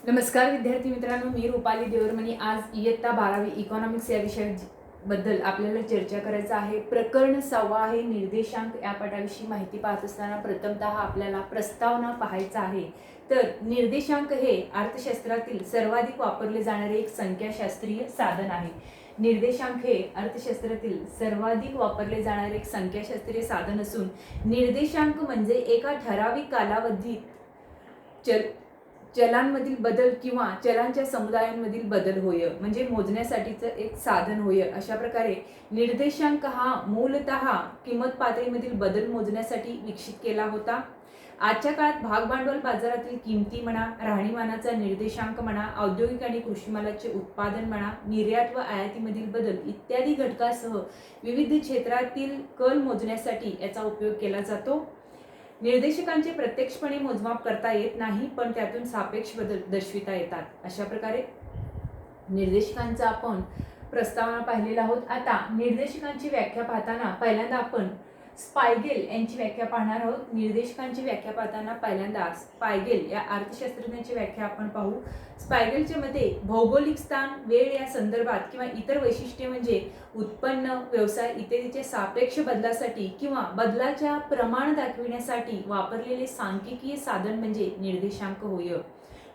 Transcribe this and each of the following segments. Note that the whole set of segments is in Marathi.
नमस्कार विद्यार्थी मित्रांनो, मी रुपाली देवरमणी आज इयत्ता 12वी इकॉनॉमिक्स या विषयाबद्दल आपल्याला चर्चा करायचं आहे। प्रकरण 6 आहे निर्देशांक। या पाठाविषयी माहिती पाहत असताना प्रथमतः आपल्याला प्रस्तावना पाहायचा आहे। तर निर्देशांक हे अर्थशास्त्रातील सर्वाधिक वापरले जाणारे एक संख्याशास्त्रीय साधन आहे। निर्देशांक हे अर्थशास्त्रातील सर्वाधिक वापरले जाणारे एक संख्याशास्त्रीय साधन असून निर्देशांक म्हणजे एका ठराविक कालावधीत चलांमधील बदल किंवा चलांच्या समुदायांमधील बदल होय, म्हणजे मोजण्यासाठीचं एक साधन होय। अशा प्रकारे निर्देशांक हा मूलतः किंमत पातळीमधील बदल मोजण्यासाठी विकसित केला होता। आजच्या काळात भाग भांडवल बाजारातील किमती म्हणा, राहणीमानाचा निर्देशांक म्हणा, औद्योगिक आणि कृषी मालाचे उत्पादन म्हणा, निर्यात व आयातीमधील बदल इत्यादी घटकांसह विविध क्षेत्रातील कल मोजण्यासाठी याचा उपयोग केला जातो। निर्देशकांचे प्रत्यक्षपणे मोजमाप करता येत नाही, पण त्यातून सापेक्ष बदल दर्शविता येतात। अशा प्रकारे निर्देशकांचा आपण प्रस्तावना पाहिलेला आहोत। आता निर्देशकांची व्याख्या पाहताना पहिल्यांदा आपण स्पायगेल यांची व्याख्या पाहणार आहोत। निर्देशकांची व्याख्या पाहताना पहिल्यांदा स्पायगेल या अर्थशास्त्रज्ञाची व्याख्या आपण पाहू। स्पायगेलच्या मते भौगोलिक स्थान, वेळ या संदर्भात किंवा इतर वैशिष्ट्ये म्हणजे उत्पन्न, व्यवसाय इत्यादीच्या सापेक्ष बदलासाठी किंवा बदलाच्या प्रमाण दाखविण्यासाठी वापरलेले सांख्यिकीय साधन म्हणजे निर्देशांक होय।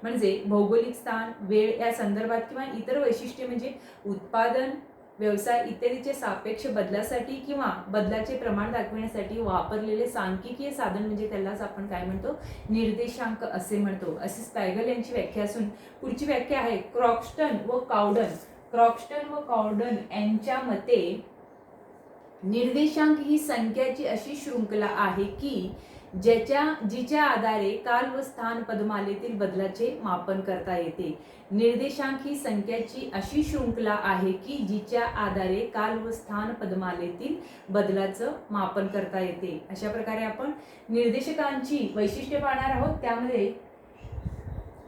म्हणजे भौगोलिक स्थान, वेळ या संदर्भात किंवा इतर वैशिष्ट्ये म्हणजे उत्पादन, व्यवसाय इत्यादीचे सापेक्ष बदलासाठी किंवा बदलाचे प्रमाण दाखविण्यासाठी वापरलेले सांख्यिकीय साधन म्हणजे त्यालाच आपण काय म्हणतो, निर्देशांक असे म्हणतो। अशी स्पायगेल यांची व्याख्या असून पुढची व्याख्या आहे क्रॉक्स्टन व काउडन। क्रॉक्स्टन व काउडन यांच्या मते निर्देशांक ही संख्याची अशी शृंखला आहे की जिच्या आधारे काल व स्थान पदमालेतील बदलाचे मापन करता येते। निर्देशांक ही संख्याची अशी शृंखला आहे की जिच्या आधारे काल व स्थान पदमालेतील बदलाचं मापन करता येते। अशा प्रकारे आपण निर्देशकांची वैशिष्ट्ये पाहणार आहोत। त्यामध्ये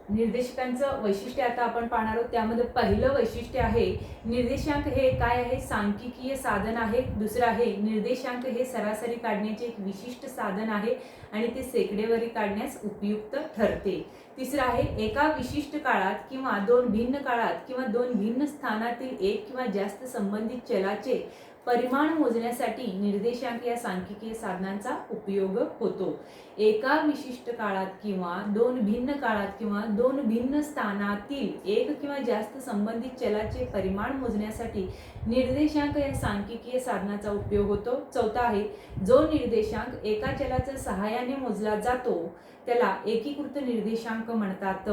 निर्देशकांचं वैशिष्ट्य आता आपण पाहणार आहोत। त्यामध्ये पहिलं वैशिष्ट्य आहे निर्देशांक हे काय आहे, सांख्यिकीय साधन आहे। दुसरं आहे निर्देशांक हे सरासरी काढण्याचे एक विशिष्ट साधन आहे आणि ते सेकडेवारी काढण्यास उपयुक्त ठरते। तिसरं आहे एका विशिष्ट काळात किंवा दोन भिन्न काळात किंवा दोन भिन्न स्थानातील एक किंवा जास्त संबंधित चलाचे परिमाण मोजण्यासाठी निर्देशांक या सांख्यिकीय साधनांचा उपयोग होतो। एका विशिष्ट काळात किंवा दोन भिन्न काळात किंवा दोन भिन्न स्थानातील एक किंवा जास्त संबंधित चलाचे परिमाण मोजण्यासाठी निर्देशांक या सांख्यिकीय साधनाचा उपयोग होतो। चौथा आहे जो निर्देशांक एका चलाच्या सहाय्याने मोजला जातो त्याला एकीकृत निर्देशांक म्हणतात।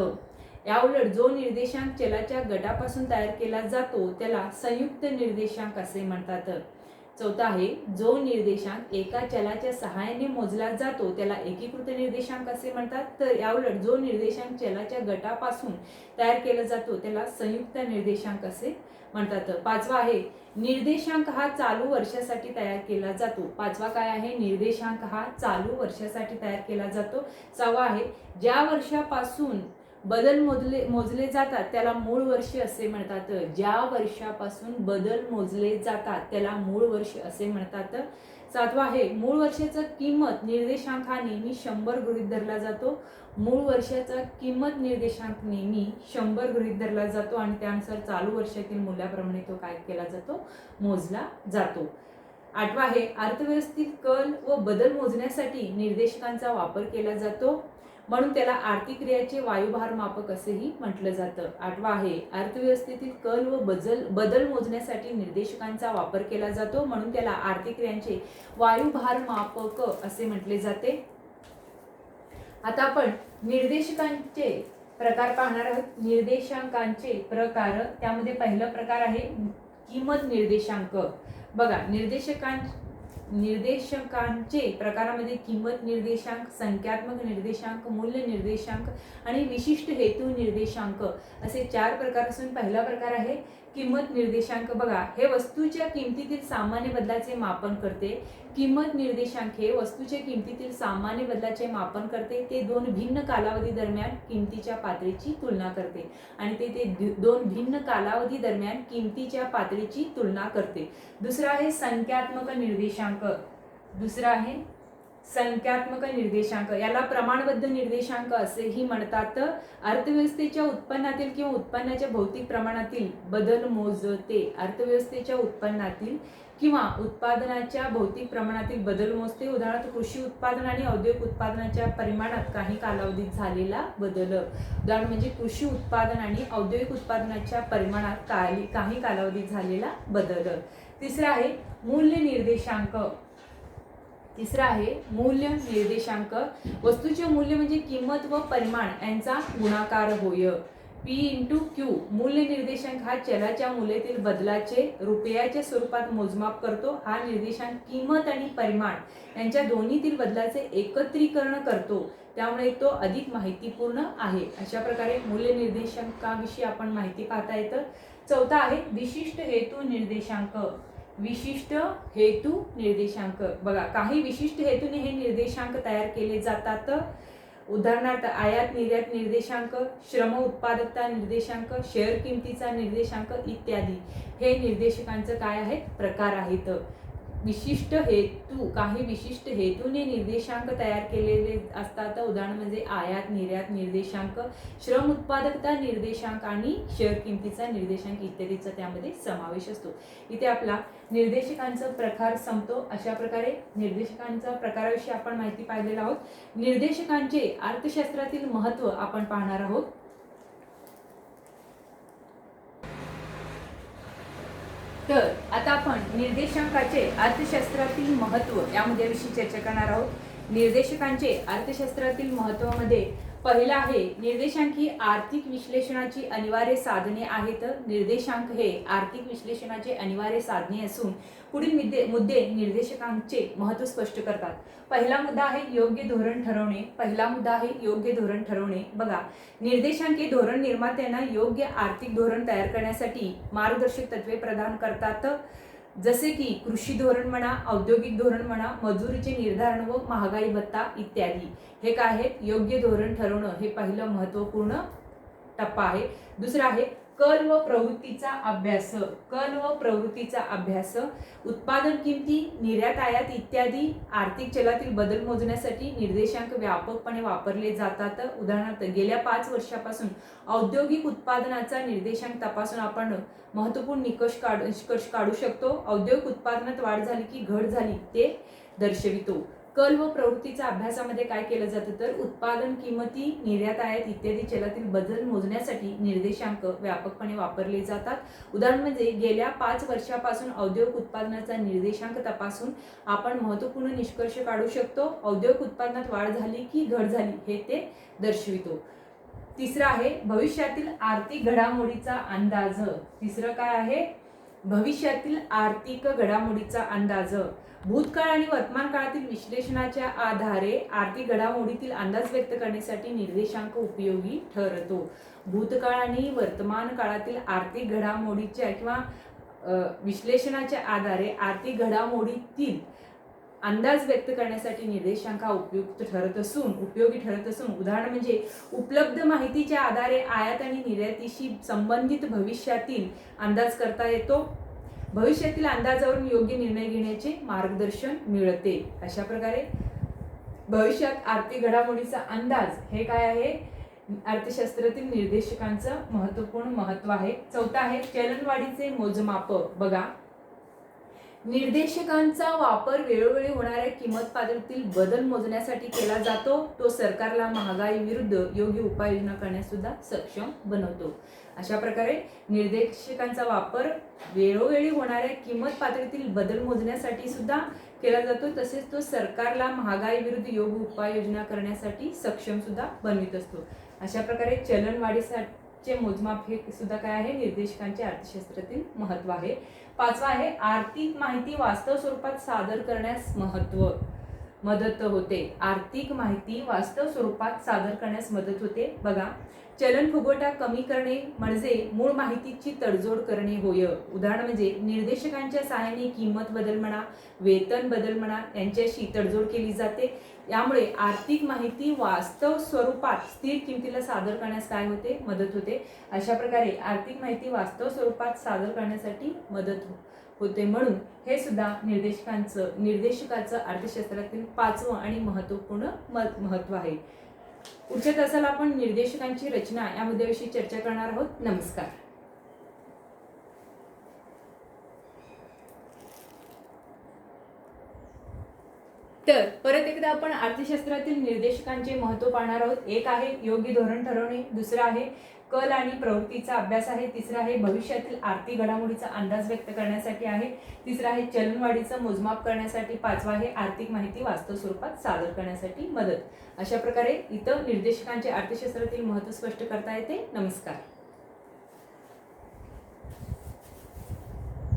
याउलट जो निर्देशांक चलाच्या गटापासून तयार केला जातो त्याला संयुक्त निर्देशांक असे म्हणतात। चौथा आहे जो निर्देशांक एका चलाच्या सहाय्याने मोजला जातो त्याला एकीकृत निर्देशांक असे म्हणतात। तर याउलट जो निर्देशांक चलाच्या गटापासून तयार केला जातो त्याला संयुक्त निर्देशांक असे म्हणतात। पाचवा आहे निर्देशांक हा चालू वर्षासाठी तयार केला जातो। पाचवा काय आहे, निर्देशांक हा चालू वर्षासाठी तयार केला जातो। सहावा आहे ज्या वर्षापासून बदल मोजले जातात त्याला मूळ वर्ष असे म्हणतात। ज्या वर्षापासून बदल मोजले जातात त्याला मूळ वर्ष असे म्हणतात। सातवा आहे मूळ वर्षाचा किंमत निर्देशांक हा नेहमी 100 गृहीत धरला जातो। मूळ वर्षाचा किंमत निर्देशांक नेहमी 100 गृहीत धरला जातो आणि त्यानुसार चालू वर्षातील मूल्याप्रमाणे तो काय केला जातो, मोजला जातो। आठवा आहे अर्थव्यवस्थेतील कल व बदल मोजण्यासाठी निर्देशकांचा वापर केला जातो, म्हणून त्याला आर्थिक क्रियाचे वायुभार मापक असेही म्हटलं जातं। आठवा आहे अर्थव्यवस्थेतील कल व बदल मोजण्यासाठी निर्देशकांचा वापर केला जातो, म्हणून त्याला आर्थिक क्रियांचे वायुभार मापक असे म्हटले जाते। आता आपण निर्देशकांचे प्रकार पाहणार आहोत। निर्देशांकांचे प्रकार, त्यामध्ये पहिला प्रकार आहे किंमत निर्देशांक। बघा निर्देशकांचे प्रकारामध्ये किंमत निर्देशांक, संख्यात्मक निर्देशांक, मूल्य निर्देशांक आणि विशिष्ट हेतू निर्देशांक असे 4 प्रकार असून पहिला प्रकार आहे किंमत निर्देशांक। बघा हे वस्तूच्या किमतीतील सामान्य बदलाचे मापन करते। किंमत निर्देशांक हे वस्तूच्या किमतीतील सामान्य बदलाचे मापन करते। ते दोन भिन्न कालावधी दरम्यान किमतीच्या पातळीची तुलना करते आणि ते दोन भिन्न कालावधी दरम्यान किमतीच्या पातळीची तुलना करते। दुसरा आहे संख्यात्मक निर्देशांक। दुसरा आहे संख्यात्मक निर्देशांक, याला प्रमाणबद्ध निर्देशांक असेही म्हणतात. अर्थव्यवस्थेच्या उत्पन्नातील किंवा उत्पन्नाच्या भौतिक प्रमाणातील बदल मोजते. अर्थव्यवस्थेच्या उत्पन्नातील किंवा उत्पादनाच्या भौतिक प्रमाणातील बदल मोजते. उदाहरणार्थ कृषी उत्पादन आणि औद्योगिक उत्पादनाच्या परिमाणात काही कालावधीत झालेला बदल. उदाहरण म्हणजे कृषी उत्पादन आणि औद्योगिक उत्पादनाच्या परिमाणात काही कालावधीत झालेला बदल. तिसरा आहे मूल्य निर्देशांक. तिसरा आहे मूल्य निर्देशांक. वस्तूचे मूल्य म्हणजे किंमत व परिमाण यांचा गुणाकार होय. P × Q. मूल्य निर्देशांक हा चलाच्या मूल्यातील बदलाचे रुपयाच्या स्वरूपात मोजमाप करतो. हा निर्देशांक किंमत आणि परिमाण यांच्या दोन्हीतील बदलाचे एकत्रीकरण करतो, त्यामुळे तो अधिक माहितीपूर्ण आहे. अशा प्रकारे मूल्य निर्देशांकाविषयी आपण माहिती पाहता येतं. चौथा आहे विशिष्ट हेतू निर्देशांक. विशिष्ट हेतू निर्देशांक. बघा, काही विशिष्ट हेतूने हे निर्देशांक तयार केले जातात. उदाहरणार्थ आयात निर्यात निर्देशांक, श्रम उत्पादकता निर्देशांक, शेअर किमतीचा निर्देशांक इत्यादी हे निर्देशांकांचं काय आहेत, प्रकार आहेत. विशिष्ट हेतू, काही विशिष्ट हेतूने निर्देशांक तयार केलेले असतात. उदाहरण म्हणजे आयात निर्यात निर्देशांक, श्रम उत्पादकता निर्देशांक आणि शेअर किमतीचा निर्देशांक इत्यादीचा त्यामध्ये समावेश असतो. इथे आपला निर्देशकांचा प्रकार संपतो. अशा प्रकारे निर्देशकांच्या प्रकाराविषयी आपण माहिती पाहिलेला आहोत. निर्देशकांचे अर्थशास्त्रातील महत्त्व आपण पाहणार आहोत. तर आता आपण निर्देशांकाचे अर्थशास्त्रातील महत्त्व यामध्ये विषयी चर्चा करणार आहोत. निर्देशकांचे अर्थशास्त्रातील महत्त्वामध्ये पहिला आहे निर्देशांक ही आर्थिक विश्लेषणाची अनिवार्य साधने आहेत. निर्देशांक हे आर्थिक विश्लेषणाचे अनिवार्य साधने असून पुढील मुद्दे निर्देशकांचे महत्त्व स्पष्ट करतात. पहिला मुद्दा आहे योग्य धोरण ठरवणे. पहिला मुद्दा आहे योग्य धोरण ठरवणे. बघा, निर्देशांक हे धोरण निर्मात्यांना योग्य आर्थिक धोरण तयार करण्यासाठी मार्गदर्शक तत्वे प्रदान करतात. जसे की कृषी धोरण म्हणा, औद्योगिक धोरण म्हणा, मजुरीचे निर्धारण व महागाई भत्ता इत्यादी. हे काय आहे, योग्य धोरण ठरवणं हे पहिलं महत्त्वपूर्ण टप्पा आहे. दुसरा आहे कल व प्रवृत्तीचा अभ्यास. कल व प्रवृत्तीचा अभ्यास. उत्पादन किमती, निर्यात आयात इत्यादी आर्थिक चलातील बदल मोजण्यासाठी निर्देशांक व्यापकपणे वापरले जातात. उदाहरणार्थ गेल्या 5 वर्षापासून औद्योगिक उत्पादनाचा निर्देशांक तपासून आपण महत्त्वपूर्ण निष्कर्ष काढू शकतो. औद्योगिक उत्पादनात वाढ झाली की घट झाली ते दर्शवितो. कल व प्रवृत्तीच्या अभ्यासामध्ये काय केलं जातं तर उत्पादन किंमती, निर्यात आयात इत्यादी चलातील बदल मोजण्यासाठी निर्देशांक व्यापकपणे वापरले जातात. उदाहरण म्हणजे गेल्या 5 वर्षापासून औद्योगिक उत्पादनाचा निर्देशांक तपासून आपण महत्त्वपूर्ण निष्कर्ष काढू शकतो. औद्योगिक उत्पादनात वाढ झाली की घट झाली हे ते दर्शवितो. तिसरा आहे भविष्यातील आर्थिक घडामोडीचा अंदाज. तिसरं काय आहे, भविष्यातील आर्थिक घडामोडीचा अंदाज. भूतकाळ आणि वर्तमान काळातील विश्लेषणाच्या आधारे आर्थिक घडामोडीतील अंदाज व्यक्त करण्यासाठी निर्देशांक उपयोगी ठरतो. भूतकाळ आणि वर्तमान काळातील आर्थिक घडामोडीच्या किंवा विश्लेषणाच्या आधारे आर्थिक घडामोडीतील अंदाज व्यक्त करण्यासाठी निर्देशांक उपयोगी ठरत असून उदाहरण म्हणजे उपलब्ध माहितीच्या आधारे आयात आणि निर्यातीशी संबंधित भविष्यातील अंदाज करता येतो. भविष्यातील अंदाजावरून योग्य निर्णय घेण्याचे मार्गदर्शन मिळते. अशा प्रकारे भविष्यात आर्थिक घडामोडीचा अंदाज हे काय आहे, अर्थशास्त्रातील निर्देशकांचं महत्त्वपूर्ण महत्त्व आहे. चौथा आहे चलनवाढीचे मोजमाप. बघा, निर्देशकांचा वापर वेळोवेळी होणाऱ्या किंमत पातळीतील बदल मोजण्यासाठी केला जातो. तो सरकारला महागाई विरुद्ध योग्य उपाययोजना करण्यास सुद्धा सक्षम बनवतो. अशा प्रकारे निर्देशकांचा वापर वेळोवेळी होणाऱ्या किंमत पातळीतील बदल मोजण्यासाठी सुद्धा केला जातो. तसेच तो सरकारला महागाई विरुद्ध योग्य उपाययोजना करण्यासाठी सक्षम सुद्धा बनवित असतो. अशा प्रकारे चलनवाढीचे मोजमाप हे सुद्धा काय आहे, निर्देशकांचे अर्थशास्त्रातील महत्त्व आहे. पाचवा आहे आर्थिक माहिती वास्तव स्वरूपात सादर करण्यास मदत होते. आर्थिक माहिती वास्तव स्वरूपात सादर करण्यास मदत होते. बघा, चलन फुगवटा कमी करणे म्हणजे मूळ माहितीची तडजोड करणे होय. उदाहरण म्हणजे निर्देशकांच्या सहाय्याने किंमत बदल म्हणा, वेतन बदल म्हणा यांच्याशी तडजोड केली जाते. यामुळे आर्थिक माहिती वास्तव स्वरूपात स्थिर किमतीला सादर करण्यास काय होते, मदत होते. अशा प्रकारे आर्थिक माहिती वास्तव स्वरूपात सादर करण्यासाठी मदत होते, म्हणून हे सुद्धा निर्देशकाचं अर्थशास्त्रातील 5वं आणि महत्त्वपूर्ण महत्त्व आहे. पुढच्या तासाला आपण निर्देशकांची रचना या मुद्द्याविषयी चर्चा करणार आहोत. नमस्कार. तर परत एकदा आपण अर्थशास्त्रातील निर्देशकांचे महत्त्व पाहणार आहोत. एक आहे योग्य धोरण ठरवणे, दुसरं आहे कल आणि प्रवृत्तीचा अभ्यास आहे, तिसरं आहे भविष्यातील आर्थिक घडामोडीचा अंदाज व्यक्त करण्यासाठी आहे, तिसरं आहे चलनवाढीचं मोजमाप करण्यासाठी, पाचवा आहे आर्थिक माहिती वास्तव स्वरूपात सादर करण्यासाठी मदत. अशा प्रकारे इथं निर्देशकांचे अर्थशास्त्रातील महत्त्व स्पष्ट करता येते. नमस्कार.